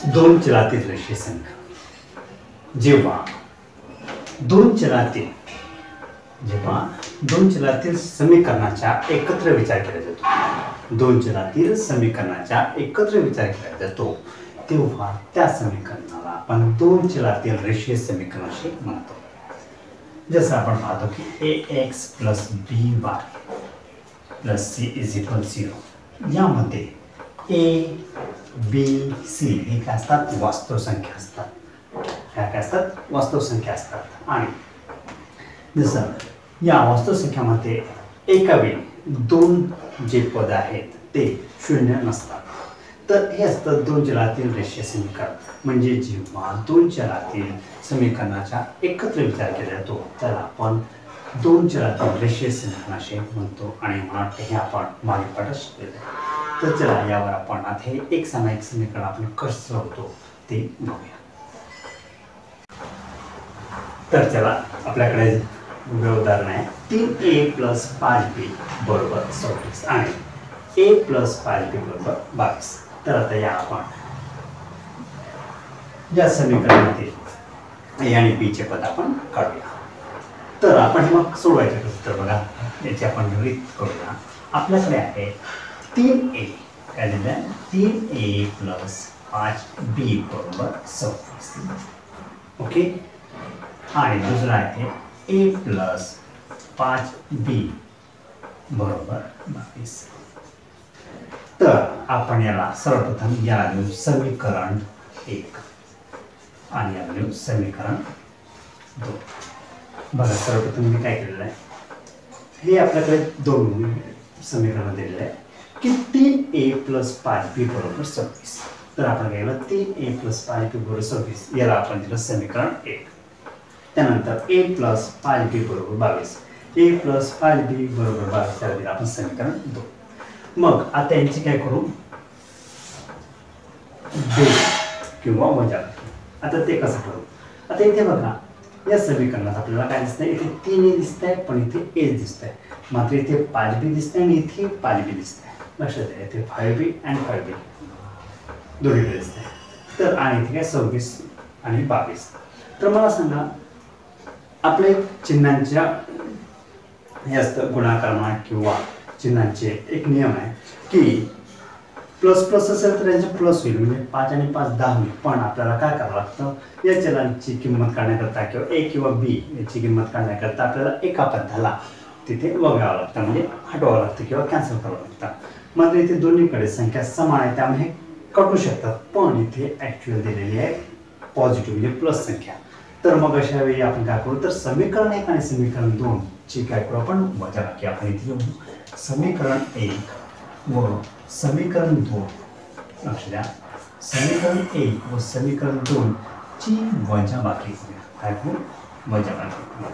दोन चलातील रेषीय समीकरण जेव्हा दोन चलातील समीकरणाचा एकत्र विचार केला जातो, दोन चलातील समीकरणाचा एकत्र विचार केला जातो तेव्हा त्या समीकरणाला आपण दोन चलातील रेषीय समीकरण असे म्हणतो. जसं आपण पाहतो की ax + by + c = 0 यामध्ये a b c हे काय असतात, वास्तव संख्या असतात. काय असतात, वास्तव संख्या असतात. आणि जसं या वास्तव संख्यामध्ये एका वेळी दोन जे पद आहेत ते शून्य नसतात, तर हे असतं दोन चलातील रेषीय समीकरण. म्हणजे जेव्हा दोन चलातील समीकरणाचा एकत्र विचार केला जातो त्याला आपण दोन चलातील रेषीय समीकरण असे म्हणतो. आणि मला वाटतं हे आपण मागील पाठात शिकलेलं आहे. तर चला यावर आपण आता हे एक सामायिक समीकरण आपण कसं सोडवतो ते बघूया. तर चला आपल्याकडे उदाहरण आहे 3a + 5b = 24 आणि a + 5b = 22. तर आता या आपण या समीकरणातील a आणि b चे पद आपण काढूया. तर आपण मग सोडवायचे कसं, तर बघा याची आपण रीत करूया. आपल्याकडे आहे 3a काय दिलं आहे, 3a + 5b = 26. ओके. आणि दुसरा आहे a + 5b = 22. तर आपण याला सर्वप्रथम याला लिहू समीकरण 1 आणि याला लिहू समीकरण 2. बघा सर्वप्रथम मी काय केलेलं आहे, हे आपल्याकडे दोन समीकरण दिलेलं आहे की 3a + 5b = 26. तर आपण काय केलं, 3a + 5b = 26 याला आपण दिलं समीकरण 1. त्यानंतर a + 5b = 22, a + 5b = 22 त्याला दिलं आपण समीकरण 2. मग आता यांची काय करू, बेरीज किंवा वजाबाकी. आता ते कसं करू, आता इथे बघा या समीकरणात आपल्याला काय दिसतंय, इथे 3a दिसतंय पण इथे a दिसतंय, मात्र इथे 5b दिसतंय आणि इथे 5b दिसतंय. लक्षात द्या इथे 5b आणि 5b दोन्हीकडे दिसतंय. तर आणि इथे काय 26 आणि 22. तर मला सांगा आपल्या चिन्हांच्या हे असतं गुणाकार म्हणा किंवा चिन्हांचे एक नियम आहे की प्लस प्लस असेल तर यांचे प्लस होईल, म्हणजे 5 आणि 5 10 होईल. पण आपल्याला काय करावं लागतं, या चलांची किंमत काढण्याकरता किंवा a किंवा b याची किंमत काढण्याकरता आपल्याला एका पदाला तिथे वगळावं लागतं, म्हणजे हटवावं लागतं किंवा कॅन्सल करावं लागतं. मात्र इथे दोन्हीकडे संख्या समान आहे त्यामुळे हे कटू शकतात. पण इथे ॲक्च्युअल दिलेली आहे पॉझिटिव्ह म्हणजे प्लस संख्या. तर मग अशा वेळी आपण काय करू, तर समीकरण 1 आणि समीकरण 2 ची काय करू आपण वजाबाकी. आपण इथे लिहू समीकरण 1 व समीकरण 2. लक्ष द्या समीकरण 1 व समीकरण 2 ची वजाबाकी करूया. काय करू, वजाबाकी.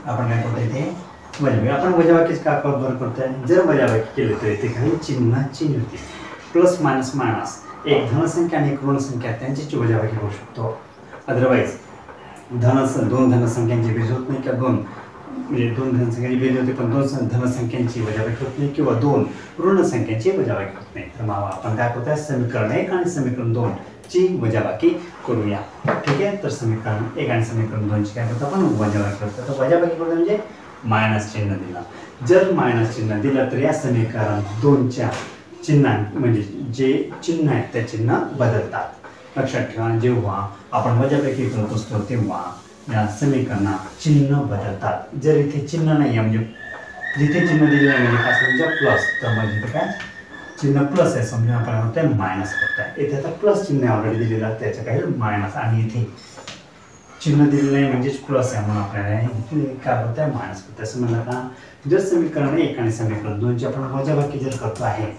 आपण काय करतो इथे वजाबाकी. आपण वजाबाकीच का बरं करतोय, जर वजाबाकी केली तर इथे काही चिन्हाची होती, प्लस मायनस मायनस, एक धनसंख्या आणि एक ऋण संख्या त्यांची वजाबाकी करू शकतो. अदरवाईज दोन धनसंख्यांची बेरीज होत नाही किंवा दोन धनसंख्यांची बेरीज होते पण दोन धनसंख्यांची वजाबाकी होत नाही किंवा दोन ऋण संख्यांची वजाबाकी होत नाही. तर मग आपण काय करतोय समीकरण 1 आणि समीकरण 2 ची वजाबाकी करूया. ठीक आहे. तर समीकरण 1 आणि समीकरण 2 ची काय करतो आपण वजाबाकी करतो. तर वजाबाकी करतो म्हणजे मायनस चिन्ह दिला. जर मायनस चिन्ह दिलं तर या समीकरण 2 च्या चिन्ह म्हणजे जे चिन्ह आहेत त्या चिन्ह बदलतात. लक्षात ठेवा जेव्हा आपण वजाबाकी करत असतो तेव्हा या समीकरणात चिन्ह बदलतात. जर इथे चिन्ह नाही आहे म्हणजे जिथे चिन्ह दिलेलं आहे म्हणजे काय समजा प्लस, तर म्हणजे इथे काय चिन्ह प्लस आहे समजा आपण म्हणतोय मायनस करतोय. इथे आता प्लस चिन्ह ऑलरेडी दिलेलं आहे त्याचं काही मायनस, आणि इथे चिन्ह दिलेलं आहे म्हणजेच प्लस आहे म्हणून आपल्याला काय होत आहे मायनस करतोय. असं म्हणलं का जर समीकरण 1 आणि समीकरण 2 ची आपण वजाबाकी जर करतो आहे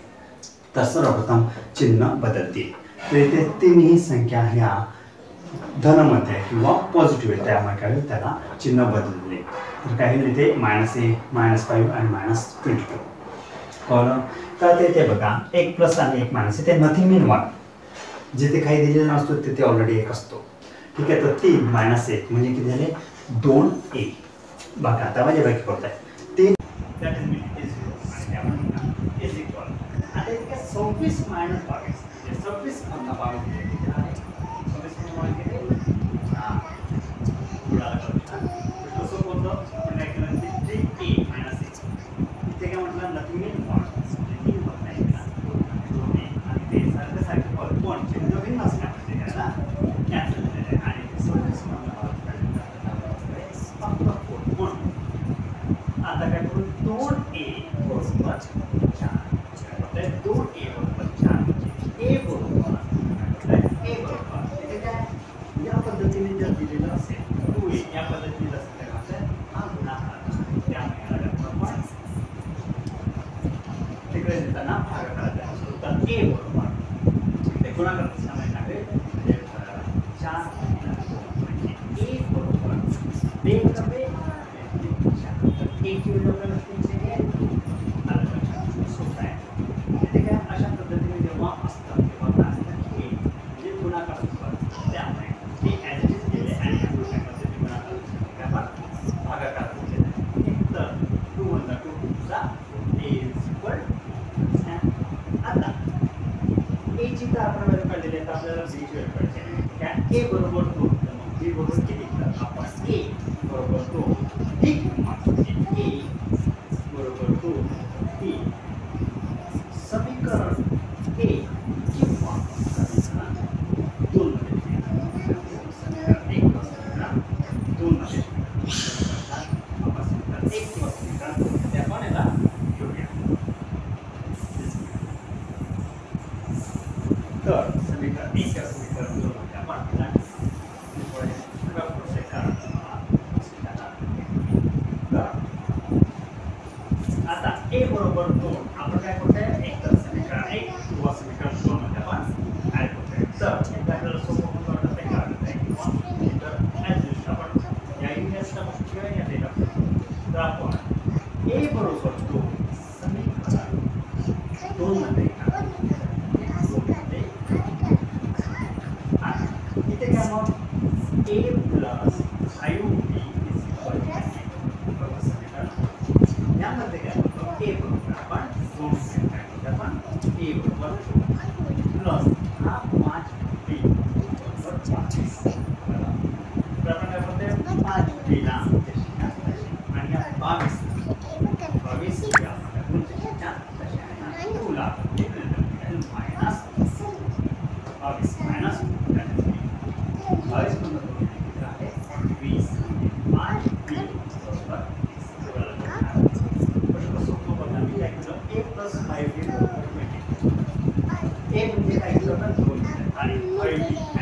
तर सर्वप्रथम चिन्ह बदलते. तर इथे तिन्ही संख्या ह्या धनमध्ये किंवा पॉझिटिव्ह आहे त्यामुळे काय होईल त्याला चिन्ह बदलले. तर काय होईल इथे -1 -5 आणि -22 कळलं. तर ते बघा 1 प्लस आणि 1 मायनस इथे नथिंग मीन 1, जिथे काही दिलेला नसतो तिथे ऑलरेडी 1 असतो. ठीक आहे. तर 3 -1 म्हणजे किती झाले 2a. बघा आता वजाबाकी करत आहे 3 दॅट इज मीन इज 0 आणि इज इक्वल आता इथे 26 - 22 26 मधला 22 गुणाकार त्याच्यामध्ये टाकले म्हणजे 4 गुणिले 2 म्हणजे 1 बरोबर 2 कमी 4 तर 1 ची व्हॅल्यू आपल्याला 3 चे आलं लक्षात सोपं आहे इथे काय अशा पद्धतीने जेव्हा असतं तेव्हा काय असतं हे म्हणजे गुणाकार असतो त्यामुळे हे ॲज इट इज केले आणि आपण काय करतो ते गुणाकार आपण भागाकार केले तर 2 1 2 चा इज इक्वल आता a ची तर आपण व्हॅल्यू काढलेली आहे तर आपल्याला b ची व्हॅल्यू काढायची आहे काय a बरोबर 2 तर मग b बरोबर किती तर आपण a बरोबर 2 ही किंमत म्हणजे a बरोबर 2 ही समीकरण a किंवा समीकरण 2 मध्ये समीकरण 1 किंवा समीकरण 2 मध्ये आपण समीकरण 1 किंवा समीकरण 2 मध्ये आपण याला घेऊया तर समीकरण 1 किंवा समीकरण 2 मध्ये आपण याला सगळं प्रोसेस आता a बरोबर 2 आपण काय करतोय एक तर समीकरण 1 किंवा समीकरण 2 मध्ये आपण ऍड करतोय तर एकदा आपल्याला सोपं होतं वाटतं ते करायचं किंवा तर ऍज यूज आपण या इंडियाचा किंवा या डेटा तर आपण a बरोबर 2 समीकरण 2 मध्ये इथे काय मग a plus 5b is equal to समीकरण यामध्ये काय होतं a बरोबर आपण 2 काय करतो आपण a बरोबर 2 प्लस हा 5b बरोबर 25 तर आपण काय करतो 5b ला आणि या 22 या आपण त्याच्या तशा 2 ला मायनस 22 मायनस 22 किती आहे 20 5 b बरोबर सोपं बघा मी काय केलं a प्लस 5b बरोबर a म्हणजे काय केलं तर 2 आणि 5b